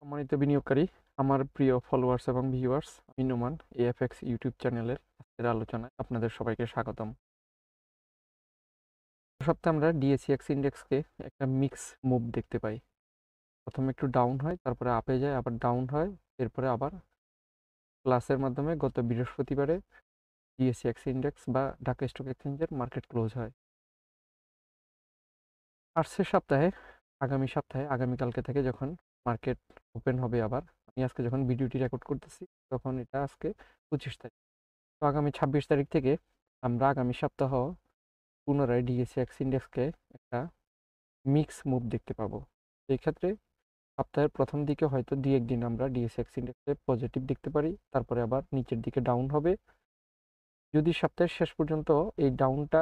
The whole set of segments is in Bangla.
সম্মানিত বিনিয়োগকারী, আমার প্রিয় ফলোয়ার্স এবং ভিউয়ার্স, আমি নোমান এএফএক্স ইউটিউব চ্যানেলের আজকের আলোচনায় আপনাদের সবাইকে স্বাগতম। সপ্তাহে আমরা ডিএসইএক্স ইন্ডেক্সকে একটা মিক্স মুভ দেখতে পাই। প্রথমে একটু ডাউন হয়, তারপরে আপে যায়, আবার ডাউন হয়, এরপরে আবার প্লাসের মাধ্যমে গত বৃহস্পতিবারে ডিএসইএক্স ইন্ডেক্স বা ঢাকা স্টক এক্সচেঞ্জের মার্কেট ক্লোজ হয়। আগামীকালকে থেকে যখন মার্কেট ওপেন হবে, আবার আমি আজকে যখন ভিডিওটি রেকর্ড করতেছি তখন এটা আজকে 25 তারিখ। তো আগামী 26 তারিখ থেকে আমরা আগামী সপ্তাহ পুনরায় ডিএসইএক্স ইন্ডেক্সকে একটা মিক্স মুভ দেখতে পাবো। এই ক্ষেত্রে সপ্তাহের প্রথম দিকে হয়তো দুই একদিন আমরা ডিএসইএক্স ইন্ডেক্সে পজিটিভ দেখতে পারি, তারপরে আবার নিচের দিকে ডাউন হবে। যদি সপ্তাহের শেষ পর্যন্ত এই ডাউনটা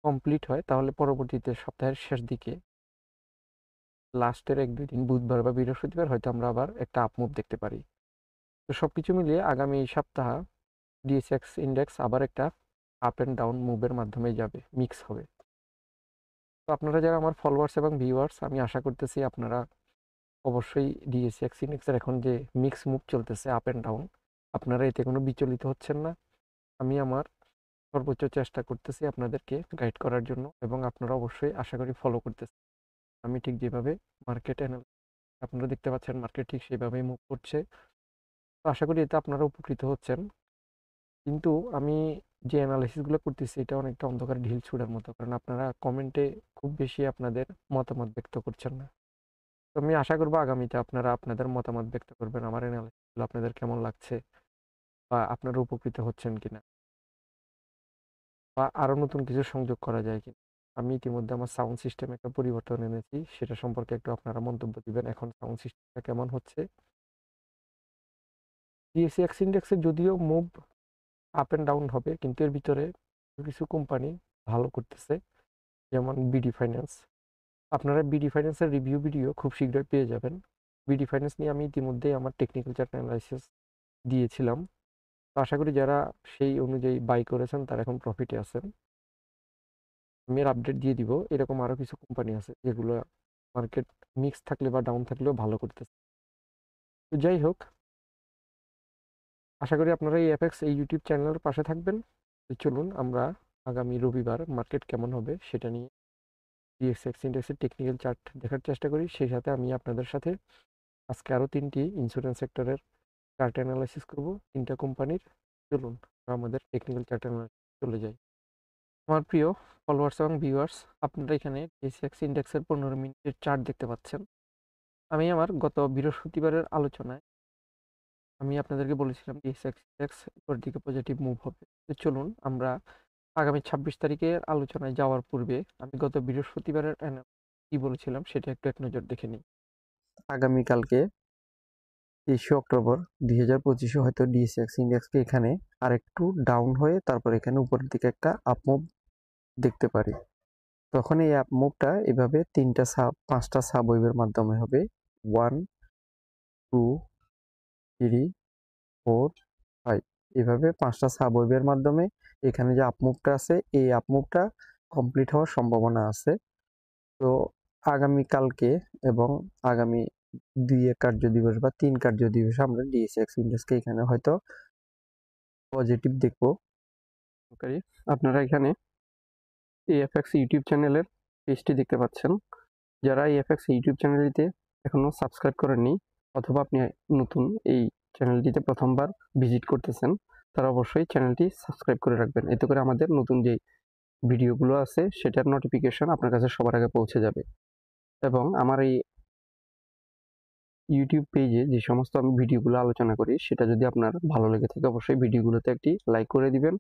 কমপ্লিট হয়, তাহলে পরবর্তীতে সপ্তাহের শেষ দিকে লাস্টের 1-2 দিন বুধবার বা বৃহস্পতিবার হয়তো আমরা আবার একটা আপ মুভ দেখতে পারি। তো সবকিছু মিলিয়ে আগামী সপ্তাহ ডিএসইএক্স ইন্ডেক্স আবার একটা আপ অ্যান্ড ডাউন মুভের মাধ্যমে যাবে, মিক্স হবে। তো আপনারা যারা আমার ফলোয়ার্স এবং ভিউয়ার্স, আমি আশা করতেছি আপনারা অবশ্যই ডিএসইএক্স ইন্ডেক্সের এখন যে মিক্স মুভ চলতেছে আপ অ্যান্ড ডাউন, আপনারা এতে কোনো বিচলিত হচ্ছেন না। আমি আমার সর্বোচ্চ চেষ্টা করতেছি আপনাদেরকে গাইড করার জন্য, এবং আপনারা অবশ্যই আশা করি ফলো করতেছেন। আমি ঠিক যেভাবে মার্কেট আপনারা দেখতে পাচ্ছেন, মার্কেট ঠিক সেভাবেই মুভ করছে। তো আশা করি এতে আপনারা উপকৃত হচ্ছেন। কিন্তু আমি যে অ্যানালাইসিসগুলো করতেছি এটা অনেকটা অন্ধকার ঢিল ছুঁড়ার মতো, কারণ আপনারা কমেন্টে খুব বেশি আপনাদের মতামত ব্যক্ত করছেন না। তো আমি আশা করবো আগামীতে আপনারা আপনাদের মতামত ব্যক্ত করবেন, আমার অ্যানালাইসিসগুলো আপনাদের কেমন লাগছে বা আপনারা উপকৃত হচ্ছেন কিনা, বা আরও নতুন কিছু সংযোগ করা যায় কিনা। আমি ইতিমধ্যে আমার সাউন্ড সিস্টেমে একটা পরিবর্তন এনেছি, সেটা সম্পর্কে একটু আপনারা মন্তব্য দিবেন। এখন সাউন্ড সিস্টেমটা কেমন হচ্ছে। ডিএসইএক্স ইন্ডেক্সে যদিও মুভ আপ অ্যান্ড ডাউন হবে, কিন্তু এর ভিতরে কিছু কোম্পানি ভালো করতেছে, যেমন বিডি ফাইন্যান্স। আপনারা বিডি ফাইন্যান্সের রিভিউ ভিডিও খুব শীঘ্রই পেয়ে যাবেন। বিডি ফাইন্যান্স নিয়ে আমি ইতিমধ্যেই আমার টেকনিক্যাল চার্ট অ্যানালাইসিস দিয়েছিলাম। তো আশা করি যারা সেই অনুযায়ী বাই করেছেন তারা এখন প্রফিটে আছেন। আমি এর আপডেট দিয়ে দিব। এরকম আরও কিছু কোম্পানি আছে যেগুলো মার্কেট মিক্স থাকলে বা ডাউন থাকলেও ভালো করতেছে। তো যাই হোক, আশা করি আপনারা এই এফএক্স এই ইউটিউব চ্যানেলের পাশে থাকবেন। তো চলুন আমরা আগামী রবিবার মার্কেট কেমন হবে সেটা নিয়ে ডিএসইএক্স ইন্ডেক্সের টেকনিক্যাল চার্ট দেখার চেষ্টা করি। সেই সাথে আমি আপনাদের সাথে আজকে আরও 3টি ইন্স্যুরেন্স সেক্টরের চার্ট অ্যানালাইসিস করব, 3টা কোম্পানির। চলুন আমাদের টেকনিক্যাল চার্ট অ্যানালাইসিস চলে যাই। আমার প্রিয় ফলোয়ার্স এবং ভিউয়ার্স, আপনারা এখানে ডিএসইএক্স ইন্ডেক্সের 15 মিনিটের চার্ট দেখতে পাচ্ছেন। আমি আমার গত বৃহস্পতিবারের আলোচনায় আমি আপনাদেরকে বলেছিলাম ডিএসইএক্স ইন্ডেক্স উপরের দিকে পজিটিভ মুভ হবে। তো চলুন আমরা আগামী 26 তারিখের আলোচনায় যাওয়ার পূর্বে আমি গত বৃহস্পতিবারের কি বলেছিলাম সেটা একটু এক নজর দেখে নিই। আগামীকালকে 23 অক্টোবর 2025 হয়তো ডিএসইএক্স ইন্ডেক্সকে এখানে আরেকটু ডাউন হয়ে তারপর এখানে উপরের দিকে একটা আপ মুভ দেখতে পারি। তখন এই আপ মুভটা এভাবে 5টা সাব ওয়েভের মাধ্যমে হবে। 1, 2, 3, 4, 5, এভাবে 5টা সাব ওয়েভের মাধ্যমে এখানে যে আপ মুভটা আছে এই আপ মুভটা কমপ্লিট হওয়ার সম্ভাবনা আছে। তো আগামীকালকে এবং আগামী 2 কার্য দিবস বা 3 কার্য দিবসে আমরা ডিএসইএক্স ইন্ডেক্সকে এখানে হয়তো পজিটিভ দেখবো। আপনারা এখানে এএফএক্স ইউটিউব চ্যানেলের পেজটি দেখতে পাচ্ছেন। যারা এএফএক্স ইউটিউব চ্যানেলটিতে এখনো সাবস্ক্রাইব করেননি, অথবা আপনি নতুন এই চ্যানেলটিতে প্রথমবার ভিজিট করতেছেন, তারা অবশ্যই চ্যানেলটি সাবস্ক্রাইব করে রাখবেন। এতে করে আমাদের নতুন যে ভিডিওগুলো আছে সেটার নোটিফিকেশন আপনার কাছে সবার আগে পৌঁছে যাবে। এবং আমার এই ইউটিউব পেজে যে সমস্ত আমি ভিডিওগুলো আলোচনা করি সেটা যদি আপনার ভালো লেগে থাকে, অবশ্যই ভিডিওগুলোতে একটি লাইক করে দিবেন।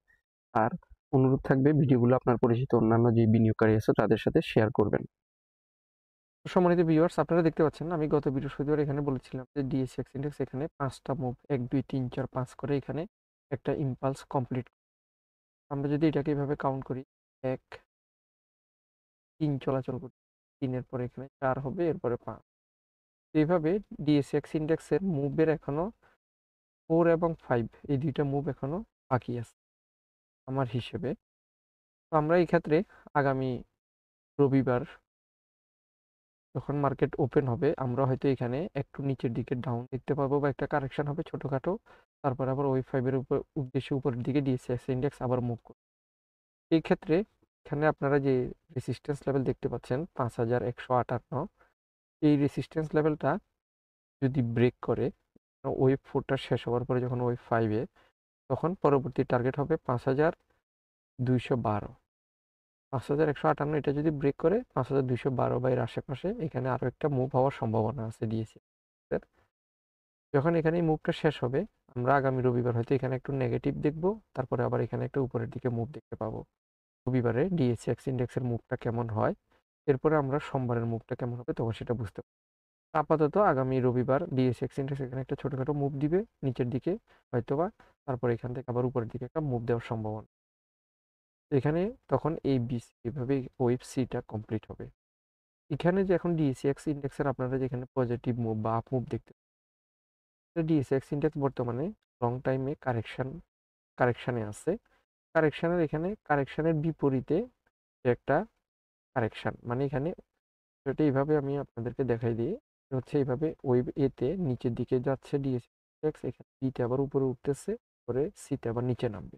আর অনুরোধ থাকবে ভিডিওগুলো আপনার পরিচিত অন্যান্য যে বিনিয়োগকারী আছে তাদের সাথে শেয়ার করবেন। সম্মানিত ভিউয়ার্স, আপনারা দেখতে পাচ্ছেন আমি গত বৃহস্পতিবার এখানে বলেছিলাম যে ডিএসইএক্স ইন্ডেক্স এখানে 5টা মুভ 1, 2, 3, 4, 5 করে এখানে একটা ইম্পালস কমপ্লিট। আমরা যদি এটাকে এভাবে কাউন্ট করি, 1, 3 চলাচল করি, 3-এর পরে এখানে 4 হবে, এরপরে 5। এইভাবে ডিএসইএক্স ইন্ডেক্সের মুভের এখনো 4 এবং 5 এই 2টা মুভ এখনো বাকি আছে আমার হিসেবে। তো আমরা এই ক্ষেত্রে আগামী রবিবার যখন মার্কেট ওপেন হবে আমরা হয়তো এখানে একটু নিচের দিকে ডাউন দেখতে পাবো বা একটা কারেকশন হবে ছোটখাটো, তারপর আবার ওয়েভ 5 এর উদ্দেশ্যে উপরের দিকে ডিএসএক্স ইন্ডেক্স আবার মুভ করবে। এই ক্ষেত্রে এখানে আপনারা যে রেসিস্ট্যান্স লেভেল দেখতে পাচ্ছেন 5158, এই রেসিস্ট্যান্স লেভেলটা যদি ব্রেক করে ওয়েভ 4টা শেষ হওয়ার পরে যখন ওয়েভ 5-এ, তখন পরবর্তী টার্গেট হবে 5212। 5158 এটা যদি ব্রেক করে 5212 বা এর আশেপাশে এখানে আরও একটা মুভ হওয়ার সম্ভাবনা আছে ডিএসি। যখন এখানে এই মুভটা শেষ হবে আমরা আগামী রবিবার হয়তো এখানে একটু নেগেটিভ দেখব, তারপরে আবার এখানে একটা উপরের দিকে মুভ দেখতে পাবো। রবিবারে ডিএসএক্স ইন্ডেক্সের মুভটা কেমন হয়, এরপরে আমরা সোমবারের মুভটা কেমন হবে তখন সেটা বুঝতে পারবো। আপাতত আগামী রবিবার ডিএসএক্স ইন্ডেক্স এখানে একটা ছোটখাটো মুভ দিবে নিচের দিকে হয়তোবা, তারপর এখান থেকে আবার উপরের দিকে একটা মুভ দেওয়ার সম্ভাবনা এখানে। তখন এই বিসি এভাবে ওয়েভ সিটা কমপ্লিট হবে। এখানে যে এখন ডিএসএক্স ইন্ডেক্সের আপনারা যেখানে পজিটিভ মুভ বা আপ মুভ দেখতে, ডিএসএক্স ইন্ডেক্স বর্তমানে লং টাইমে কারেকশানে আছে। কারেকশানের এখানে কারেকশানের বিপরীতে একটা কারেকশান, মানে এখানে সেটা এইভাবে আমি আপনাদেরকে দেখাই দিই। হচ্ছে এইভাবে ওয়েভ এতে নিচের দিকে যাচ্ছে ডিএসএক্স, এখানে বিতে আবার উপরে উঠতেছে, পরে সিতে আবার নিচে নামবে।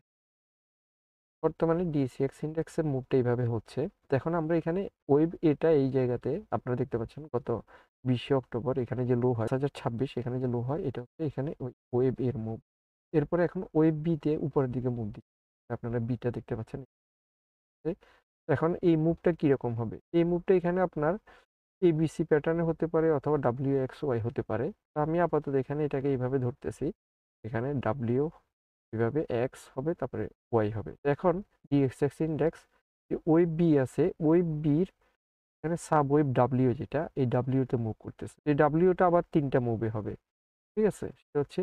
বর্তমানে ডিএসএক্স ইন্ডেক্সের মুভটা এইভাবে হচ্ছে। তো এখন আমরা এখানে ওয়েভ এটা এই জায়গাতে আপনারা দেখতে পাচ্ছেন গত 20 অক্টোবর এখানে যে লো হয় 2026, এখানে যে লো হয় এটা হচ্ছে এখানে ওয়েভ এর মুভ। এরপরে এখন ওয়েভ বিতে উপরের দিকে মুভ দিচ্ছে, আপনারা বিটা দেখতে পাচ্ছেন। এখন এই মুভটা কিরকম হবে, এই মুভটা এখানে আপনার এবিসি প্যাটার্নে হতে পারে অথবা ডাব্লিউ এক্স ওয়াই হতে পারে। তো আমি আপাতত এখানে এটাকে এইভাবে ধরতেছি, এখানে ডাব্লিউ এভাবে এক্স হবে তারপরে ওয়াই হবে। এখন ডিএক্সএক্স ইন্ডেক্স যে ওয়েভ বি আছে, ওয়েভ বির এখানে সাব ওয়েভ ডাব্লিউ যেটা এই ডাব্লিউতে মুভ করতেছে, এই ডাব্লিউটা আবার 3টা মুভে হবে। ঠিক আছে, সেটা হচ্ছে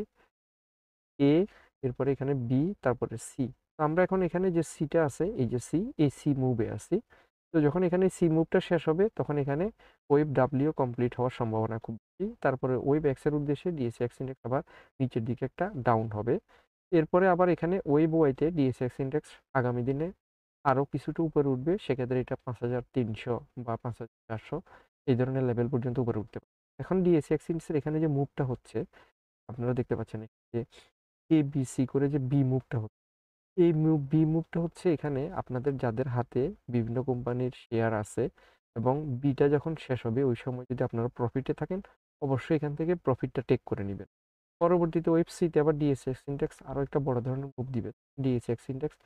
এ, এরপরে এখানে বি, তারপরে সি। আমরা এখন এখানে যে সিটা আছে এই যে সি, এই সি মুভে আছি। তো যখন এখানে সি মুভটা শেষ হবে তখন এখানে ওয়েভ ডাব্লিউ কমপ্লিট হওয়ার সম্ভাবনা খুব বেশি। তারপরে ওয়েভ এক্স এর উদ্দেশ্যে ডিএসএক্স ইন্ডেক্স আবার নিচের দিকে একটা ডাউন হবে। এরপরে আবার এখানে ওয়েভ ওয়াইতে ডিএসএক্স ইন্ডেক্স আগামী দিনে আরও কিছুটা উপরে উঠবে, সেক্ষেত্রে এটা 5300 বা 5400 এই ধরনের লেভেল পর্যন্ত উপরে উঠতে পারে। এখন ডিএসএক্স ইন্ডেক্সের এখানে যে মুভটা হচ্ছে আপনারা দেখতে পাচ্ছেন যে এ বি সি করে যে বি মুভটা হচ্ছে, এই বি মুভটা হচ্ছে এখানে আপনাদের যাদের হাতে বিভিন্ন কোম্পানির শেয়ার আছে এবং বিটা যখন শেষ হবে ওই সময় যদি আপনারা প্রফিটে থাকেন অবশ্যই এখান থেকে প্রফিটটা টেক করে নেবেন। পরবর্তীতে ওয়েবসিতে আবার ডিএসএক্স ইন্ডেক্স আরও একটা বড় ধরনের মুভ দিবে। ডিএসএক্স ইন্ডেক্স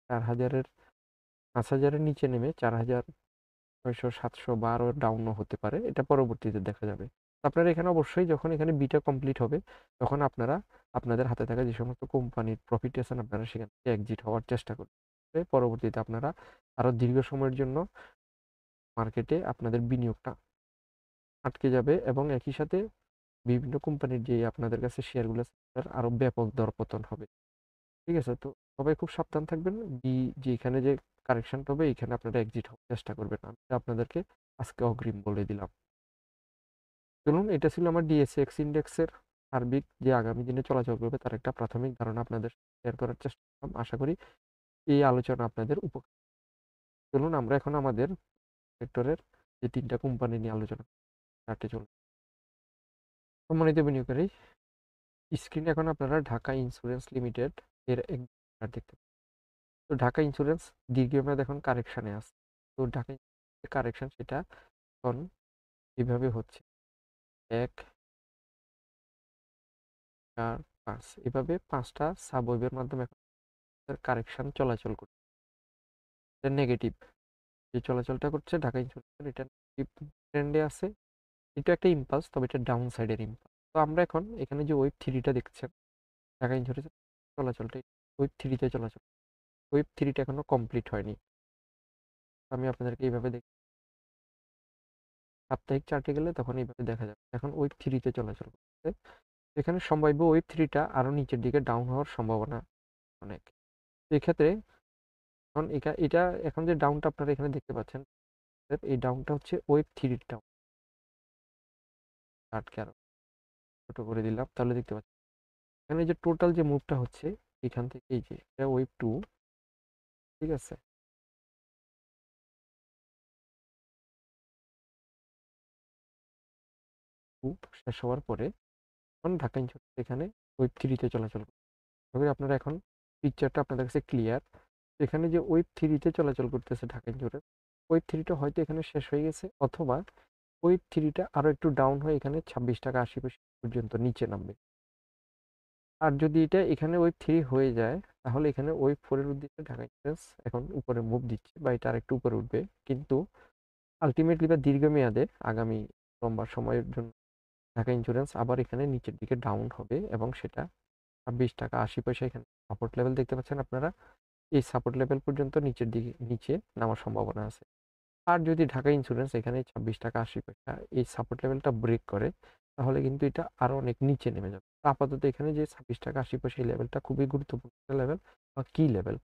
5000-এর নিচে নেমে 4600-700 বা আরও ডাউনও হতে পারে, এটা পরবর্তীতে দেখা যাবে। আপনারা এখানে অবশ্যই যখন এখানে বিটা কমপ্লিট হবে তখন আপনারা আপনাদের হাতে থাকা যে সমস্ত কোম্পানির প্রফিট আছেন আপনারা সেখান থেকে এক্সিট হওয়ার চেষ্টা করবেন। পরবর্তীতে আপনারা আরও দীর্ঘ সময়ের জন্য মার্কেটে আপনাদের বিনিয়োগটা আটকে যাবে এবং একই সাথে বিভিন্ন কোম্পানির যে আপনাদের কাছে শেয়ারগুলো আছে তার আরও ব্যাপক দরপতন হবে। ঠিক আছে, তো সবাই খুব সাবধান থাকবেন। যেখানে যে কারেকশনটা হবে এখানে আপনারা এক্সিট হওয়ার চেষ্টা করবেন, আমি আপনাদেরকে আজকে অগ্রিম বলে দিলাম। চলুন, এটা ছিল আমার ডিএসএক্স ইন্ডেক্সের সার্বিক যে আগামী দিনে চলাচল করবে তার একটা প্রাথমিক ধারণা আপনাদের শেয়ার করার চেষ্টা করলাম। আশা করি এই আলোচনা আপনাদের উপকার। চলুন আমরা এখন আমাদের সেক্টরের যে 3টা কোম্পানি নিয়ে আলোচনা চার্টে চলুন। সম্মানিত বিনিয়োগকারী, স্ক্রিনে এখন আপনারা ঢাকা ইন্স্যুরেন্স লিমিটেড এর এক চার্ট দেখতে পাচ্ছেন। তো ঢাকা ইন্স্যুরেন্স দীর্ঘমেয়াদ এখন কারেকশানে আছে। তো ঢাকা কারেকশন সেটা এখন এইভাবে হচ্ছে 1, 4, 5 এভাবে 5টা সাবওয়েভের মাধ্যমে এখন কারেকশন চলাচল করছে। এটা নেগেটিভ যে চলাচলটা করছে ঢাকা ইন্স্যুরেন্স, এটা নেগেটিভ ট্রেন্ডে আছে। এটা একটা ইম্পালস, তবে এটা ডাউন সাইডের ইম্পালস। তো আমরা এখন এখানে যে ওয়েভ 3টা দেখছেন ঢাকা ইন্স্যুরেন্স চলাচলটা ওয়েভ 3তে চলাচল, ওয়েভ 3টা এখনো কমপ্লিট হয়নি। আমি আপনাদেরকে এইভাবে দেখি, সাপ্তাহিক চার্টে গেলে তখন এইভাবে দেখা যাবে এখন ওয়েভ 3তে চলাচল করছে। এখানে সম্ভাব্য ওয়েভ 3টা আরও নিচের দিকে ডাউন হওয়ার সম্ভাবনা অনেক। এক্ষেত্রে এখন এটা এখন যে ডাউনটা আপনারা এখানে দেখতে পাচ্ছেন এই ডাউনটা হচ্ছে ওয়েভ 3 ডাউন। চার্টকে আরো ছোট করে দিলাম তাহলে দেখতে পাচ্ছেন এখানে যে টোটাল যে মুভটা হচ্ছে এখান থেকে এই যে এটা ওয়েভ 2। ঠিক আছে, শেষ হওয়ার পরে এখন ঢাকা ইন্স্যুরেন্স এখানে ওয়েব 3 তে চলাচল করবে। আশা করি আপনারা এখন পিকচারটা আপনাদের কাছে ক্লিয়ার। এখানে যে ওয়েব 3 তে চলাচল করতেছে ঢাকা ইন্স্যুরেন্স, ওয়েব 3 টা হয়তো এখানে শেষ হয়ে গেছে, অথবা ওয়েব 3 টা আরো একটু ডাউন হয়ে এখানে 26 টাকা 80 পয়সা পর্যন্ত নিচে নামবে। আর যদি এটা এখানে ওয়েব 3 হয়ে যায়, তাহলে এখানে ওয়েব 4 এর উদ্দেশ্যে ঢাকা ইন্স্যুরেন্স এখন উপরে মুভ দিচ্ছে বা এটা আরেকটু উপরে উঠবে। কিন্তু আল্টিমেটলি বা দীর্ঘমেয়াদে আগামী লম্বা সময়ের জন্য ঢাকা ইন্স্যুরেন্স আবার এখানে নিচের দিকে ডাউন হবে, এবং সেটা 26 টাকা 80 পয়সা এখানে সাপোর্ট লেভেল দেখতে পাচ্ছেন আপনারা। এই সাপোর্ট লেভেল পর্যন্ত নিচের দিকে নিচে নামার সম্ভাবনা আছে। আর যদি ঢাকা ইন্স্যুরেন্স এখানে 26 টাকা 80 পয়সা এই সাপোর্ট লেভেলটা ব্রেক করে, তাহলে কিন্তু এটা আরো অনেক নিচে নেমে যাবে। আপাতত এখানে যে 26 টাকা 80 পয়সা এই লেভেলটা খুবই গুরুত্বপূর্ণ একটা লেভেল বা কি লেভেল।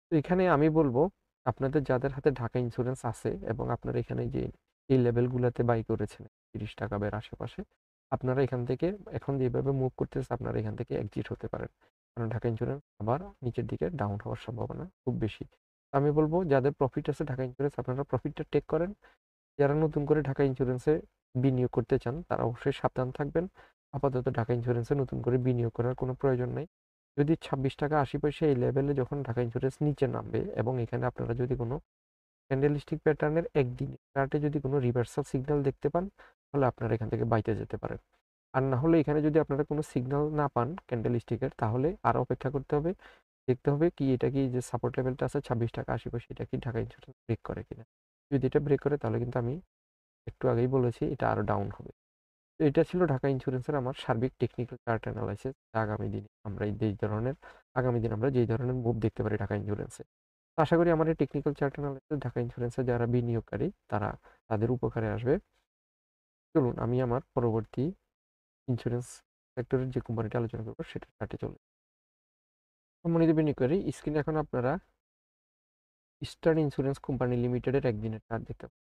তো এখানে আমি বলবো আপনাদের যাদের হাতে ঢাকা ইন্স্যুরেন্স আছে এবং আপনারা এখানে যে এই লেভেলগুলোতে বাই করেছেন 30 টাকা বের আশেপাশে, আপনারা এখান থেকে এখন যেভাবে মুভ করতেছে আপনারা এখান থেকে এক্সিট হতে পারেন, কারণ ঢাকা ইন্স্যুরেন্স আবার নিচের দিকে ডাউন হওয়ার সম্ভাবনা খুব বেশি। আমি বলবো যাদের প্রফিট আছে ঢাকা ইন্স্যুরেন্স আপনারা প্রফিটটা টেক করেন। যারা নতুন করে ঢাকা ইন্স্যুরেন্সে বিনিয়োগ করতে চান তারা অবশ্যই সাবধান থাকবেন। আপাতত ঢাকা ইন্স্যুরেন্সে নতুন করে বিনিয়োগ করার কোনো প্রয়োজন নেই। যদি 26 টাকা 80 পয়সা এই লেভেলে যখন ঢাকা ইন্স্যুরেন্স নিচে নামবে এবং এখানে আপনারা যদি কোনো ক্যান্ডেলস্টিক প্যাটার্নের একদিনের চার্টে যদি কোনো রিভার্সাল সিগন্যাল দেখতে পান, তাহলে আপনারা এখান থেকে বাইতে যেতে পারেন। আর না হলে এখানে যদি আপনারা কোনো সিগন্যাল না পান ক্যান্ডেলস্টিকের, তাহলে আরও অপেক্ষা করতে হবে। দেখতে হবে কি এটা কি যে সাপোর্ট লেভেলটা আছে 26 টাকা 80 পয়সা, এটা কি ঢাকা ইন্স্যুরেন্স ব্রেক করে কিনা। যদি এটা ব্রেক করে তাহলে কিন্তু আমি একটু আগেই বলেছি এটা আরো ডাউন হবে। তো এটা ছিল ঢাকা ইন্স্যুরেন্সের আমার সার্বিক টেকনিক্যাল চার্ট অ্যানালাইসিস। আগামী দিনে আমরা যেই ধরনের আগামী দিন আমরা যেই ধরনের মুভ দেখতে পারি ঢাকা ইন্স্যুরেন্সে। তো আশা করি আমার এই টেকনিক্যাল চার্ট অ্যানালাইসিস ঢাকা ইন্স্যুরেন্সে যারা বিনিয়োগকারী তারা তাদের উপকারে আসবে। চলুন আমি আমার পরবর্তী ইন্স্যুরেন্স সেক্টরের যে কোম্পানিটা আলোচনা করবো সেটা চার্টে চলে। সম্মানিত বিনিয়োগকারী, স্ক্রিনে এখন আপনারা ইস্টার্ন ইন্স্যুরেন্স কোম্পানি লিমিটেডের একদিনের চার্ট দেখতে পাচ্ছেন।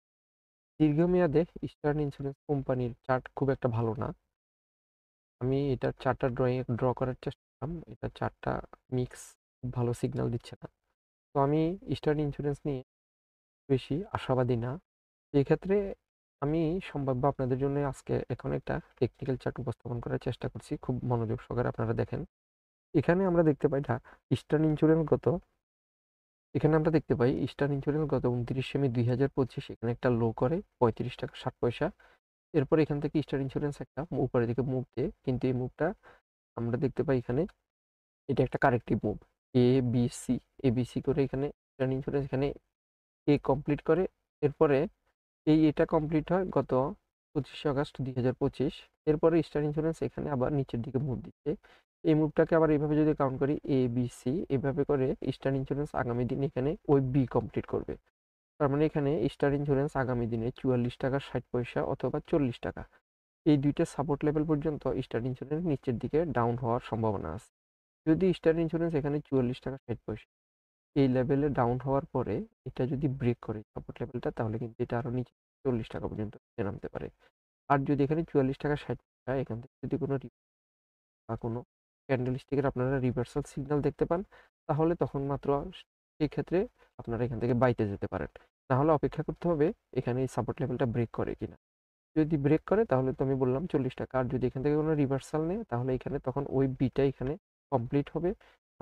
দীর্ঘমেয়াদে ইস্টার্ন ইন্স্যুরেন্স কোম্পানির চার্ট খুব একটা ভালো না। আমি এটার চার্টটা ড্র করার চেষ্টা করলাম। এটা চার্টটা মিক্স, খুব ভালো সিগন্যাল দিচ্ছে না। তো আমি ইস্টার্ন ইন্স্যুরেন্স নিয়ে বেশি আশাবাদী না। এই ক্ষেত্রে আমি সম্ভাব্য আপনাদের জন্য আজকে এখন একটা টেকনিক্যাল চার্ট উপস্থাপন করার চেষ্টা করছি। খুব মনোযোগ সহকারে আপনারা দেখেন। এখানে আমরা দেখতে পাই ইস্টার্ন ইন্স্যুরেন্স গত এখানে আমরা দেখতে পাই ইস্টার্ন ইন্স্যুরেন্স গত 29শে মে 2025 এখানে একটা লো করে 35 টাকা 60 পয়সা। এরপর এখান থেকে ইস্টার্ন ইন্স্যুরেন্স একটা উপরের দিকে মুভ দেয়, কিন্তু এই মুভটা আমরা দেখতে পাই এখানে এটা একটা corrective move. A B C করে এখানে ইস্টার্ন ইন্স্যুরেন্স এখানে এ কমপ্লিট করে। এরপরে এটা কমপ্লিট হয় গত 25শে আগস্ট 2025। এরপরে ইস্টার্ন ইন্স্যুরেন্স এখানে আবার নিচের দিকে মুভ দিচ্ছে। এই মুভটাকে আবার এইভাবে যদি কাউন্ট করি এ বি সি এভাবে করে ইস্টার্ন ইন্স্যুরেন্স আগামী দিন এখানে ওই বি কমপ্লিট করবে। তার মানে এখানে ইস্টার্ন ইন্স্যুরেন্স আগামী দিনে 44 টাকা 60 পয়সা অথবা 40 টাকা এই দুইটা সাপোর্ট লেভেল পর্যন্ত ইস্টার্ন ইন্স্যুরেন্স নিচের দিকে ডাউন হওয়ার সম্ভাবনা আছে। যদি ইস্টার্ন ইন্স্যুরেন্স এখানে 44 টাকা 60 পয়সা এই লেভেলে ডাউন হওয়ার পরে এটা যদি ব্রেক করে সাপোর্ট লেভেলটা, তাহলে কিন্তু এটা আরো নিচে 40 টাকা পর্যন্ত নিচে নামতে পারে। আর যদি এখানে 44 টাকা 60 পয়সা এখান থেকে যদি কোনো বা কোনো ক্যান্ডেল স্টিকের আপনারা রিভার্সাল সিগন্যাল দেখতে পান, তাহলে তখন মাত্র সেই ক্ষেত্রে আপনারা এখান থেকে বাইতে যেতে পারেন। না হলে অপেক্ষা করতে হবে এখানে এই সাপোর্ট লেভেলটা ব্রেক করে কিনা। যদি ব্রেক করে তাহলে তো আমি বললাম 40 টাকা, আর যদি এখান থেকে কোনো রিভার্সাল নেয় তাহলে এখানে তখন ওই বিটা এখানে কমপ্লিট হবে।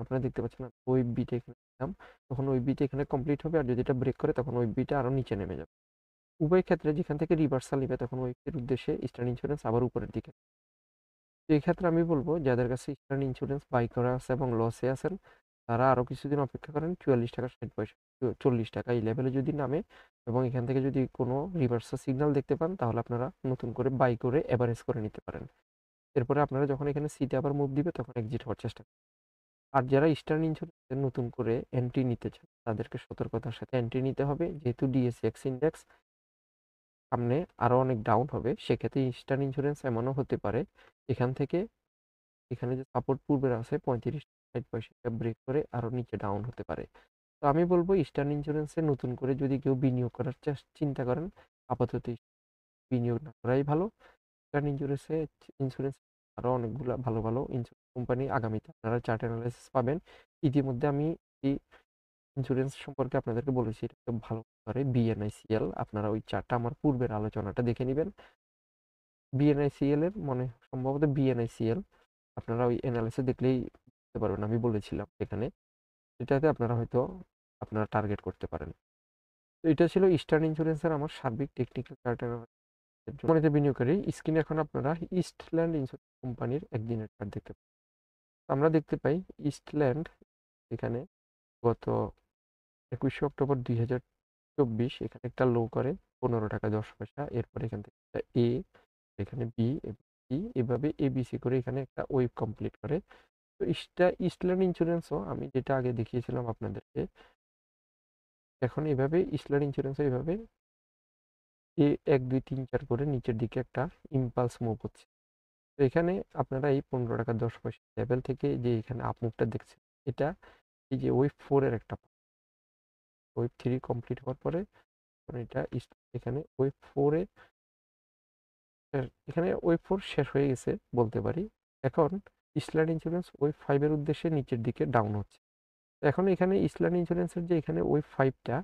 আপনারা দেখতে পাচ্ছেন ওই বিটা এখানে দিলাম, তখন ওই বিটা এখানে কমপ্লিট হবে, আর যদি এটা ব্রেক করে তখন ওই বিটা আরো নিচে নেমে যাবে। উভয় ক্ষেত্রে যেখান থেকে রিভার্সাল নিবে তখন ওই উদ্দেশ্যে ইস্টার্ন ইন্স্যুরেন্স আবার উপরের দিকে। তো এই ক্ষেত্রে আমি বলবো যাদের কাছে ইস্টার্ন ইন্স্যুরেন্স বাই করা আছে এবং লসে আছেন তারা আরো কিছুদিন অপেক্ষা করেন। 44 টাকা 60 পয়সা 40 টাকা এই লেভেলে যদি নামে এবং এখান থেকে যদি কোনো রিভার্সাল সিগন্যাল দেখতে পান, তাহলে আপনারা নতুন করে বাই করে এভারেজ করে নিতে পারেন। এরপরে আপনারা যখন এখানে সিতে আবার মুভ দিবে তখন এক্সিট হওয়ার চেষ্টা করুন। আর যারা ইস্টার্ন ইন্স্যুরেন্সের নতুন করে এন্ট্রি নিতে চান তাদেরকে সতর্কতার সাথে এন্ট্রি নিতে হবে, যেহেতু ডিএসএক্স ইন্ডেক্স সামনে আরো অনেক ডাউন হবে। সেক্ষেত্রে ইস্টার্ন ইন্স্যুরেন্স এমনও হতে পারে এখান থেকে এখানে যে সাপোর্ট পূর্বের আছে 35 পয়সা ব্রেক করে আরো নিচে ডাউন হতে পারে। তো আমি বলবো ইস্টার্ন ইন্স্যুরেন্সে নতুন করে যদি কেউ বিনিয়োগ করার চিন্তা করেন, আপাতত বিনিয়োগ না করাই ভালো। ইস্টার্ন ইন্স্যুরেন্স আরো অনেকগুলো ভালো ভালো ইন্স্যুরেন্স কোম্পানি আগামীতে আপনারা চার্ট অ্যানালাইসিস পাবেন। ইতিমধ্যে আমি এই ইন্স্যুরেন্স সম্পর্কে আপনাদেরকে বলেছি, এটা খুব ভালো করে বিএনআইসিএল। আপনারা ওই চার্টটা আমার পূর্বের আলোচনাটা দেখে নেবেন। বিএনআইসিএল এর সম্ভবত বিএনআইসিএল, আপনারা ওই অ্যানালাইসিস দেখলেই বুঝতে পারবেন, আমি বলেছিলাম এখানে, এটাতে আপনারা হয়তো আপনারা টার্গেট করতে পারেন। তো এটা ছিল ইস্টার্ন ইন্স্যুরেন্সের আমার সার্বিক টেকনিক্যাল চার্ট অ্যানালাইসিস। সম্মানিত বিনিয়োগকারী, স্ক্রিনে এখন আপনারা ইস্টল্যান্ড ইন্স্যুরেন্স কোম্পানির একদিনের চার্ট দেখতে পান। আমরা দেখতে পাই ইস্টল্যান্ড এখানে গত 21শে অক্টোবর 2024 এখানে একটা লো করে 15 টাকা 10 পয়সা, এরপর এখান থেকে একটা এ, এখানে বি এবং সি, এভাবে এবিসি করে এখানে একটা ওয়েভ কমপ্লিট করে। তো ইস্টল্যান্ড ইন্স্যুরেন্সও আমি যেটা আগে দেখিয়েছিলাম আপনাদেরকে, এখন এভাবে ইস্টল্যান্ড ইন্স্যুরেন্সও এভাবে 1 2 3 4 করে নিচের দিকে একটা ইম্পালস মুভ হচ্ছে। তো এখানে আপনারা এই 15 টাকা 10 পয়সা লেভেল থেকে যে এখানে আপমুভটা দেখছেন, এটা এই যে ওয়েভ 4 এর একটা ওয়েভ 3 কমপ্লিট হওয়ার পরে এটা এখানে ওয়েভ 4 এ এখানে ওয়েভ 4 শেষ হয়ে গেছে বলতে পারি। এখন ইস্টল্যান্ড ইন্স্যুরেন্স ওয়েভ 5 এর উদ্দেশ্যে নিচের দিকে ডাউন হচ্ছে। এখন এখানে ইস্টল্যান্ড ইন্স্যুরেন্সের যে এখানে ওয়েভ 5টা,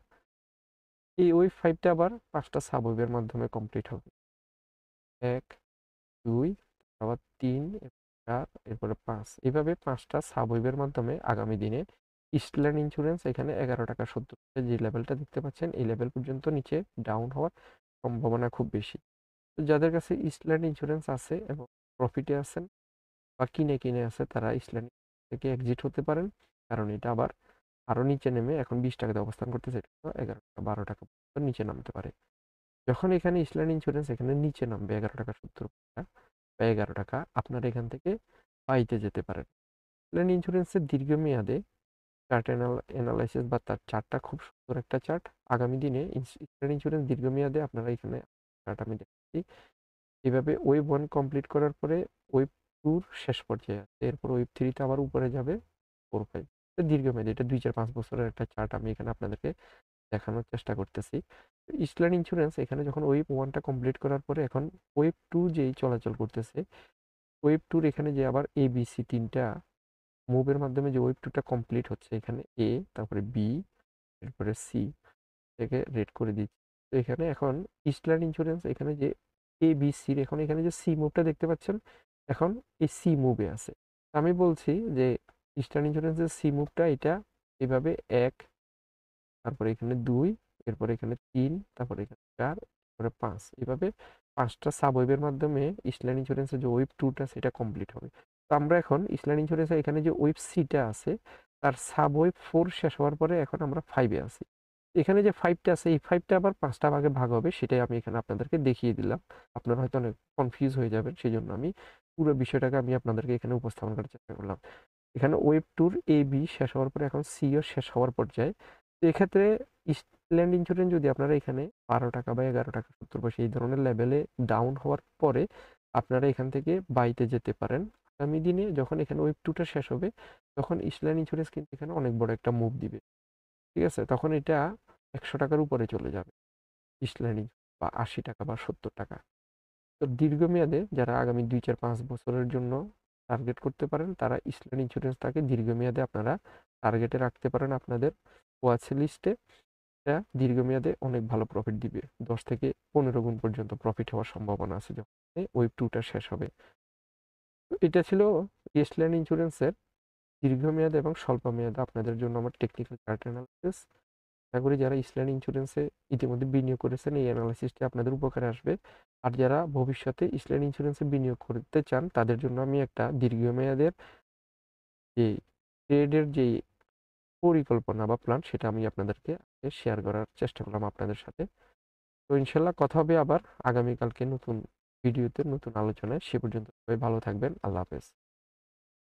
এই ওয়েভ 5টা আবার 5টা সাব ওয়েভের মাধ্যমে কমপ্লিট হবে। 1 2 আবার 3 4 এরপরে 5, এইভাবে 5টা সাব ওয়েভের মাধ্যমে আগামী দিনে ইস্টল্যান্ড ইন্স্যুরেন্স এখানে 11 টাকা 70 যে লেভেলটা দেখতে পাচ্ছেন, এই লেভেল পর্যন্ত নিচে ডাউন হওয়ার সম্ভাবনা খুব বেশি। তো যাদের কাছে ইস্টল্যান্ড ইন্স্যুরেন্স আছে এবং প্রফিটে আছেন বা কিনে আছে, তারা ইস্টল্যান্ড থেকে এক্সিট হতে পারেন, কারণ এটা আবার আরও নিচে নেমে এখন 20 টাকাতে অবস্থান করতেছে, এটা 11 টাকা 12 টাকা পর্যন্ত নিচে নামতে পারে। যখন এখানে ইস্টল্যান্ড ইন্স্যুরেন্স এখানে নিচে নামবে 11 টাকা 70 বা 11 টাকা, আপনারা এখান থেকে পাইতে যেতে পারেন। ইস্টল্যান্ড ইন্স্যুরেন্সের দীর্ঘমেয়াদে চার্ট অ্যানালাইসিস বা তার চার্টটা খুব সুন্দর একটা চার্ট। আগামী দিনে ইস্টল্যান্ড ইন্স্যুরেন্স দীর্ঘমেয়াদে আপনারা এখানে চার্ট আমি দেখাচ্ছি, এভাবে ওয়েভ 1 কমপ্লিট করার পরে ওয়েভ 2 শেষ পর্যায়ে আছে, এরপর ওয়েভ 3তে আবার উপরে যাবে 4 5। দীর্ঘমেয়াদী, এটা 2 4 5 বছরের একটা চার্ট আমি এখানে আপনাদেরকে দেখানোর চেষ্টা করতেছি। ইস্টল্যান্ড ইন্স্যুরেন্স এখানে যখন ওয়েভ 1টা কমপ্লিট করার পরে এখন ওয়েভ 2 যেই চলাচল করতেছে, ওয়েভ 2 এখানে যে আবার এ বি সি 3টা মুভের মাধ্যমে যে ওয়েভ 2টা কমপ্লিট হচ্ছে, এখানে এ, তারপরে বি, এরপরে সি থেকে রেড করে দিচ্ছি। তো এখানে এখন ইস্টল্যান্ড ইন্স্যুরেন্স এখানে যে এ বি সির, এখন এখানে যে সি মুভটা দেখতে পাচ্ছেন, এখন এই সি মুভে আছে। আমি বলছি যে ইস্টার্ন ইন্স্যুরেন্সের সি মুভটা এটা এভাবে 1, তারপরে এখানে 2, এরপরে এখানে 3, তারপরে এখানে 4, তারপরে 5, এভাবে 5টা সাব ওয়েভের মাধ্যমে ইস্টল্যান্ড ইন্স্যুরেন্সের যে ওয়েভ 2টা সেটা কমপ্লিট হবে। তো আমরা এখন ইস্টল্যান্ড ইন্স্যুরেন্সের এখানে যে ওয়েভ সিটা আছে, তার সাব ওয়েভ 4 শেষ হওয়ার পরে এখন আমরা 5 এ আছি। এখানে যে 5টা আছে, এই 5টা আবার 5টা ভাগে ভাগ হবে, সেটাই আমি এখানে আপনাদেরকে দেখিয়ে দিলাম। আপনারা হয়তো অনেক কনফিউজ হয়ে যাবেন, সেজন্য আমি পুরো বিষয়টাকে আমি আপনাদেরকে এখানে উপস্থাপন করার চেষ্টা করলাম। এখানে ওয়েভ 2 এ বি শেষ হওয়ার পরে এখন সি ও শেষ হওয়ার পর্যায়ে। তো এক্ষেত্রে ইস্টল্যান্ড ইন্স্যুরেন্স যদি আপনারা এখানে 12 টাকা বা 11 টাকা 70 এই ধরনের লেভেলে ডাউন হওয়ার পরে আপনারা এখান থেকে বাইতে যেতে পারেন। আগামী দিনে যখন এখানে ওয়েভ 2টা শেষ হবে, তখন ইস্টল্যান্ড ইন্স্যুরেন্স কিন্তু এখানে অনেক বড় একটা মুভ দিবে। ঠিক আছে? তখন এটা 100 টাকার উপরে চলে যাবে ইস্টল্যান্ড, বা 80 টাকা বা 70 টাকা। তো দীর্ঘমেয়াদে যারা আগামী 2 4 5 বছরের জন্য টার্গেট করতে পারেন, তারা ইস্টল্যান্ড ইন্স্যুরেন্সটাকে দীর্ঘমেয়াদে আপনারা টার্গেটে রাখতে পারেন আপনাদের ওয়াচ লিস্টে। এটা দীর্ঘমেয়াদে অনেক ভালো প্রফিট দিবে, 10 থেকে 15 গুণ পর্যন্ত প্রফিট হওয়ার সম্ভাবনা আছে যখন ওয়েভ 2টা শেষ হবে। তো এটা ছিল ইস্টল্যান্ড ইন্স্যুরেন্সের দীর্ঘমেয়াদে এবং স্বল্প মেয়াদে আপনাদের জন্য আমার টেকনিক্যাল চার্ট অ্যানালাইসিস। আশা করি যারা ইস্টল্যান্ড ইন্স্যুরেন্সে ইতিমধ্যে বিনিয়োগ করেছেন, এই অ্যানালাইসিসটি আপনাদের উপকারে আসবে। আর যারা ভবিষ্যতে ইস্টল্যান্ড ইন্স্যুরেন্সে বিনিয়োগ করতে চান, তাদের জন্য আমি একটা দীর্ঘমেয়াদের যে ট্রেডের যে পরিকল্পনা বা প্ল্যান, সেটা আমি আপনাদেরকে শেয়ার করার চেষ্টা করলাম আপনাদের সাথে। তো ইনশাল্লাহ কথা হবে আবার আগামীকালকে নতুন ভিডিওতে, নতুন আলোচনায়। সে পর্যন্ত সবাই ভালো থাকবেন। আল্লাহ হাফেজ।